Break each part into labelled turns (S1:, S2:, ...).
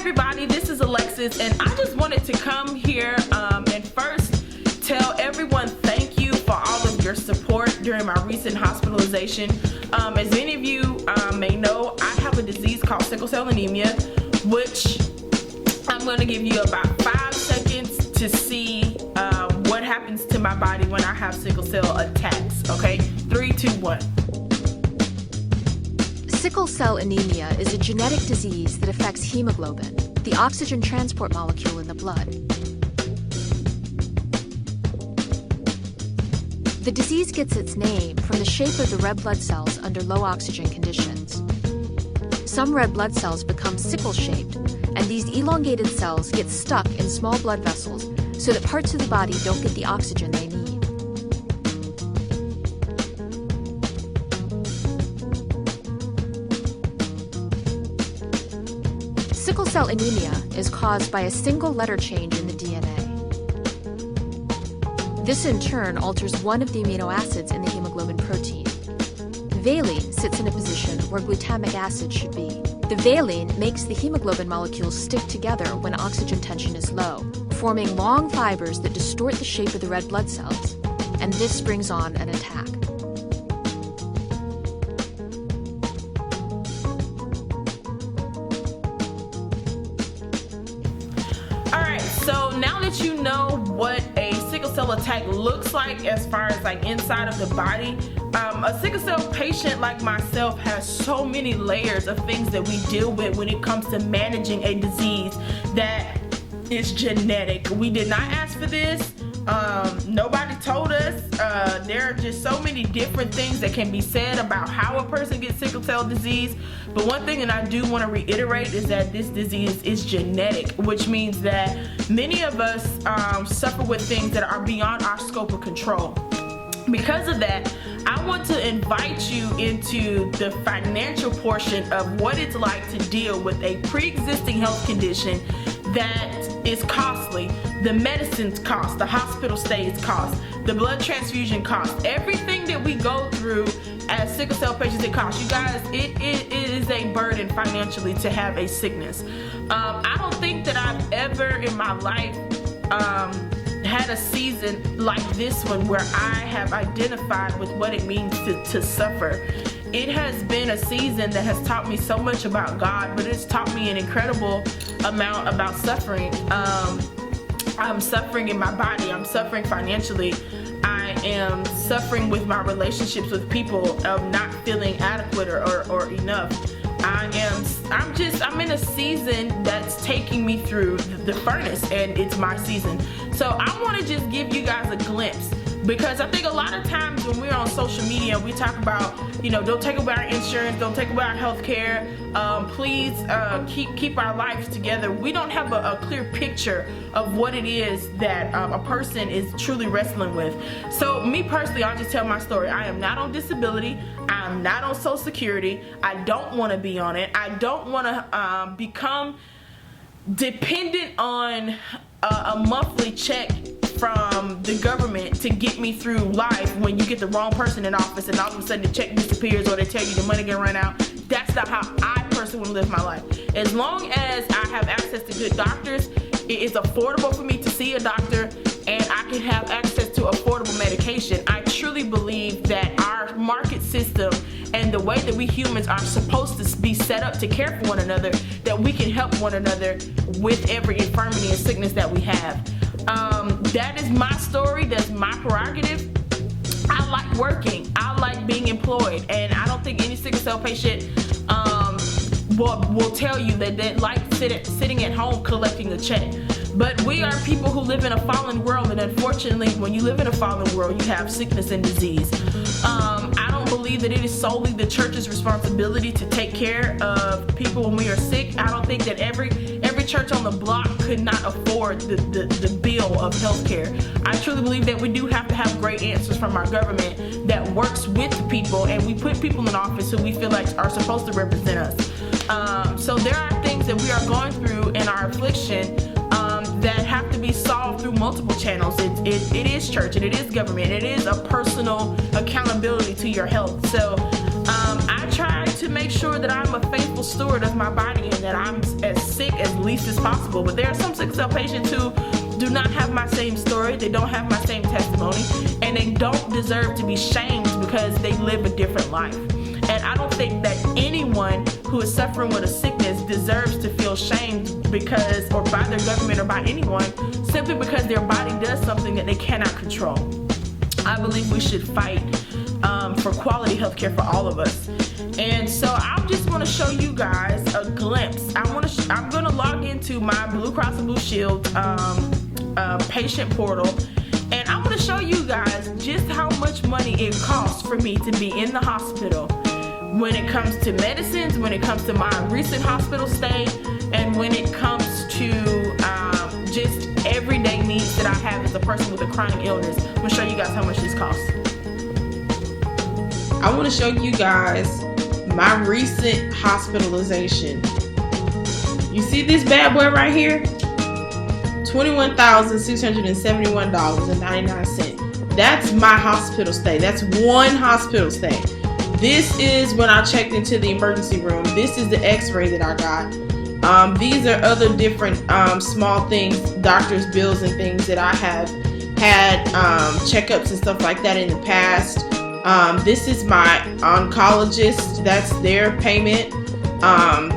S1: everybody, this is Alexis, and I just wanted to come here and first tell everyone thank you for all of your support during my recent hospitalization. As many of you may know, I have a disease called Sicklecell anemia, which I'm going to give you about 5 seconds to see what happens to my body when I have sickle cell attacks. Okay, 3, 2, 1.
S2: Sickle cell anemia is a genetic disease that affects hemoglobin, the oxygen transport molecule in the blood. The disease gets its name from the shape of the red blood cells under low oxygen conditions. Some red blood cells become sickle-shaped, and these elongated cells get stuck in small blood vessels so that parts of the body don't get the oxygen they need. Sickle cell anemia is caused by a single letter change in the DNA. This in turn alters one of the amino acids in the hemoglobin protein. Valine sits in a position where glutamic acid should be. The valine makes the hemoglobin molecules stick together when oxygen tension is low, forming long fibers that distort the shape of the red blood cells, and this brings on an attack.
S1: So now that you know what a sickle cell attack looks like as far as like inside of the body, a sickle cell patient like myself has so many layers of things that we deal with when it comes to managing a disease that is genetic. We did not ask for this. Nobody told us. There are just so many different things that can be said about how a person gets sickle cell disease. But one thing that I do want to reiterate is that this disease is genetic, which means that many of us suffer with things that are beyond our scope of control. Because of that, I want to invite you into the financial portion of what it's like to deal with a pre-existing health condition that is costly. The medicines cost, the hospital stays cost, the blood transfusion cost, everything that we go through as sickle cell patients, it costs. You guys, it is a burden financially to have a sickness. I don't think that I've ever in my life had a season like this one where I have identified with what it means to suffer. It has been a season that has taught me so much about God, but it's taught me an incredible amount about suffering. I'm suffering in my body, I'm suffering financially, I am suffering with my relationships with people of not feeling adequate or enough. I'm in a season that's taking me through the furnace, and it's my season. So I want to just give you guys a glimpse, because I think a lot of times when we're on social media, we talk about, you know, don't take away our insurance, don't take away our health care, please keep our lives together. We don't have a clear picture of what it is that a person is truly wrestling with. So me personally, I'll just tell my story. I am not on disability. I'm not on Social Security. I don't want to be on it. I don't want to become dependent on a monthly check from the government to get me through life. When you get the wrong person in office and all of a sudden the check disappears, or they tell you the money can run out. That's not how I personally want to live my life. As long as I have access to good doctors, it is affordable for me to see a doctor, and I can have access to affordable medication. I truly believe that our market system and the way that we humans are supposed to be set up to care for one another, that we can help one another with every infirmity and sickness that we have. That is my story. That's my prerogative. I like working. I like being employed, and I don't think any sickle cell patient will tell you that they like sitting at home collecting a check. But we are people who live in a fallen world, and unfortunately, when you live in a fallen world, you have sickness and disease. I don't believe that it is solely the church's responsibility to take care of people when we are sick. I don't think that every church on the block could not afford the bill of healthcare. I truly believe that we do have to have great answers from our government that works with the people, and we put people in office who we feel like are supposed to represent us. So there are things that we are going through in our affliction that have to be solved through multiple channels. It is church, and it is government, it is a personal accountability to your health. So I try to make sure that I'm a faithful steward of my body, and that I'm as sick, as least as possible. But there are some sickle cell patients who do not have my same story, they don't have my same testimony, and they don't deserve to be shamed because they live a different life. And I don't think that anyone who is suffering with a sickness deserves to feel shamed because, or by their government or by anyone, simply because their body does something that they cannot control. I believe we should fight for quality healthcare for all of us. And so I'm just going to show you guys a glimpse. I'm going to log into my Blue Cross and Blue Shield patient portal, and I'm going to show you guys just how much money it costs for me to be in the hospital when it comes to medicines, when it comes to my recent hospital stay, and when it comes to just everyday needs that I have as a person with a chronic illness. I'm going to show you guys how much this costs. I want to show you guys my recent hospitalization. You see this bad boy right here? $21,671.99. That's my hospital stay. That's one hospital stay. This is when I checked into the emergency room. This is the x-ray that I got. These are other different small things, doctor's bills and things that I have had checkups and stuff like that in the past. This is my oncologist. That's their payment.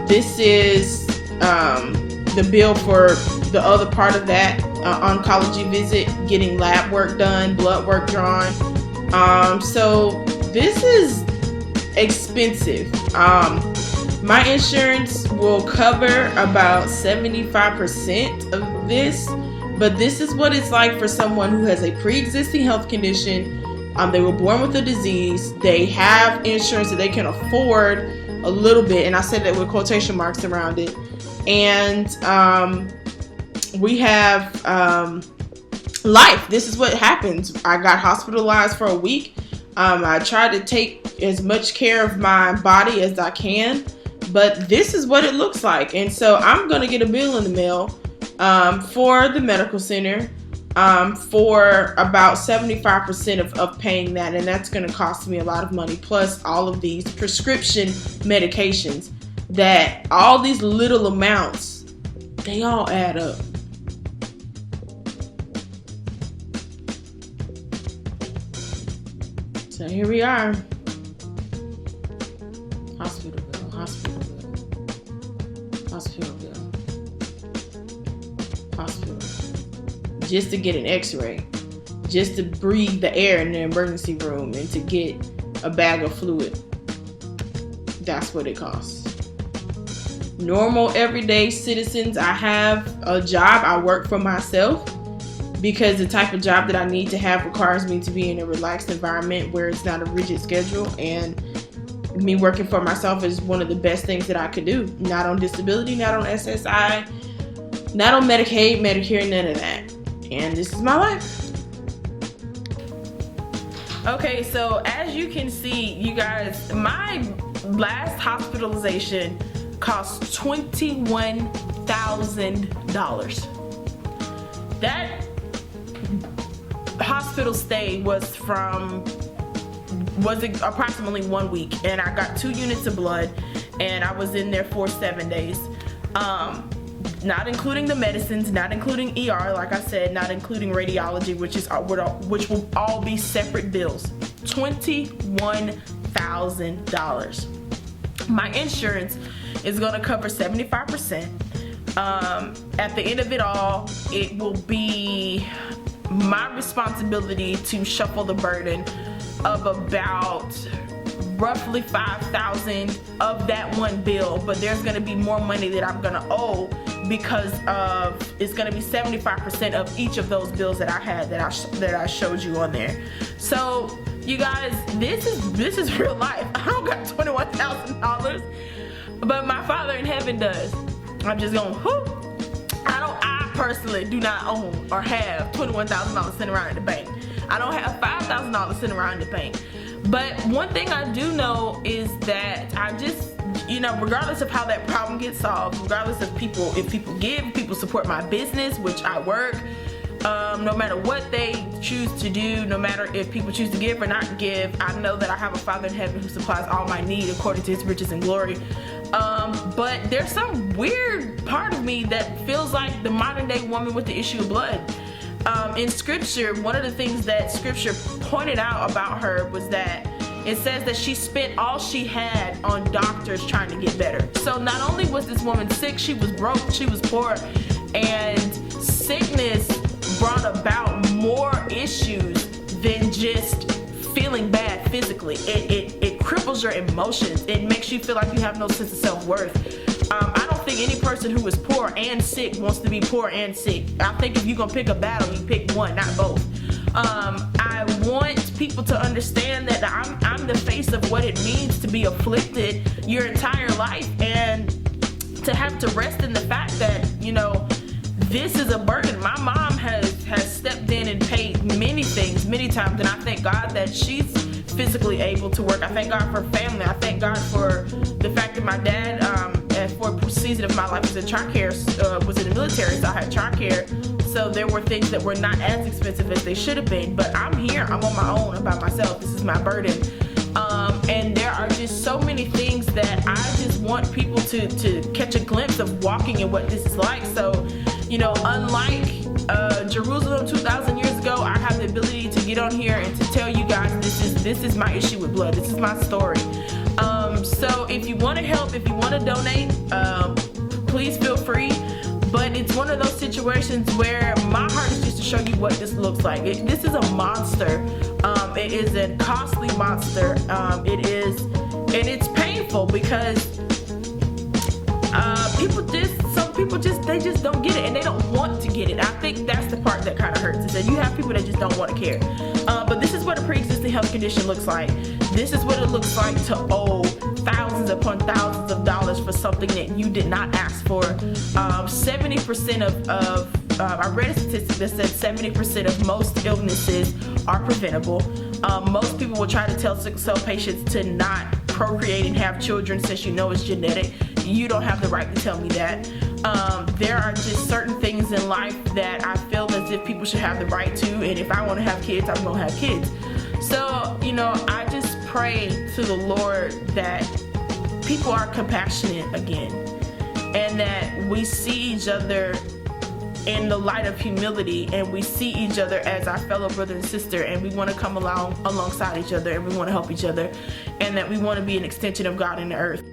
S1: This is the bill for the other part of that oncology visit, getting lab work done, blood work drawn. So this is expensive. My insurance will cover about 75% of this, but this is what it's like for someone who has a pre-existing health condition. They were born with a disease. They have insurance that they can afford a little bit, and I said that with quotation marks around it. And we have life. This is what happens. I got hospitalized for a week. I try to take as much care of my body as I can, but this is what it looks like. And so I'm going to get a bill in the mail for the medical center for about 75% of paying that, and that's going to cost me a lot of money, plus all of these prescription medications, that all these little amounts, they all add up. So here we are. Hospital bill, hospital bill, hospital bill, hospital. Just to get an x-ray, just to breathe the air in the emergency room, and to get a bag of fluid. That's what it costs. Normal everyday citizens, I have a job. I work for myself because the type of job that I need to have requires me to be in a relaxed environment where it's not a rigid schedule, and me working for myself is one of the best things that I could do. Not on disability, not on SSI, not on Medicaid, Medicare, none of that. And this is my life. Okay, so as you can see, you guys, my last hospitalization cost $21,000. That hospital stay was approximately 1 week, and I got 2 units of blood, and I was in there for 7 days. Not including the medicines, not including ER, like I said, not including radiology, which will all be separate bills. $21,000. My insurance is going to cover 75%. At the end of it all, it will be my responsibility to shuffle the burden of about roughly $5,000 of that one bill, but there's going to be more money that I'm going to owe because of it's going to be 75% of each of those bills that I had that I showed you on there. So you guys, this is real life. I don't got $21,000, but my Father in heaven does. I'm just going, whoop. I personally do not own or have $21,000 sitting around in the bank. I don't have $5,000 sitting around in the bank. But one thing I do know is that I just, regardless of how that problem gets solved, regardless of if people give, people support my business, which I work, no matter what they choose to do, no matter if people choose to give or not give, I know that I have a Father in heaven who supplies all my need according to his riches and glory. But there's some weird part of me that feels like the modern day woman with the issue of blood. In scripture, one of the things that scripture pointed out about her was that it says that she spent all she had on doctors trying to get better. So not only was this woman sick, she was broke, she was poor, and sickness brought about more issues than just feeling bad physically. It cripples your emotions. It makes you feel like you have no sense of self-worth. I don't think any person who is poor and sick wants to be poor and sick. I think if you're gonna pick a battle, you pick one, not both. I want people to understand that I'm the face of what it means to be afflicted your entire life, and to have to rest in the fact that, you know, this is a burden. My mom has stepped in and paid many things, many times, and I thank God that she's physically able to work. I thank God for family. I thank God for the fact that my dad, for a season of my life, was in the military, so I had childcare. So there were things that were not as expensive as they should have been. But I'm here. I'm on my own. I'm by myself. This is my burden. And there are just so many things that I just want people to catch a glimpse of walking in what this is like. So, you know, unlike Jerusalem 2,000 years ago, I have the ability to get on here and to tell you guys this is my issue with blood. This is my story. So if you want to help, if you want to donate, please feel free. But it's one of those situations where my heart is just to show you what this looks like. This is a monster. It is a costly monster. And it's painful because some people just don't get it, and they don't want to get it. I think that's the part that kind of hurts, is that you have people that just don't want to care. But this is what a pre-existing health condition looks like. This is what it looks like to owe thousands upon thousands of dollars for something that you did not ask for. 70% of I read a statistic that said 70% of most illnesses are preventable. Most people will try to tell sickle cell patients to not procreate and have children since you know it's genetic. You don't have the right to tell me that. There are just certain things in life that I feel as if people should have the right to, and if I want to have kids, I'm gonna have kids. So, you know, I just pray to the Lord that people are compassionate again, and that we see each other in the light of humility, and we see each other as our fellow brother and sister, and we want to come alongside each other, and we want to help each other, and that we want to be an extension of God in the earth.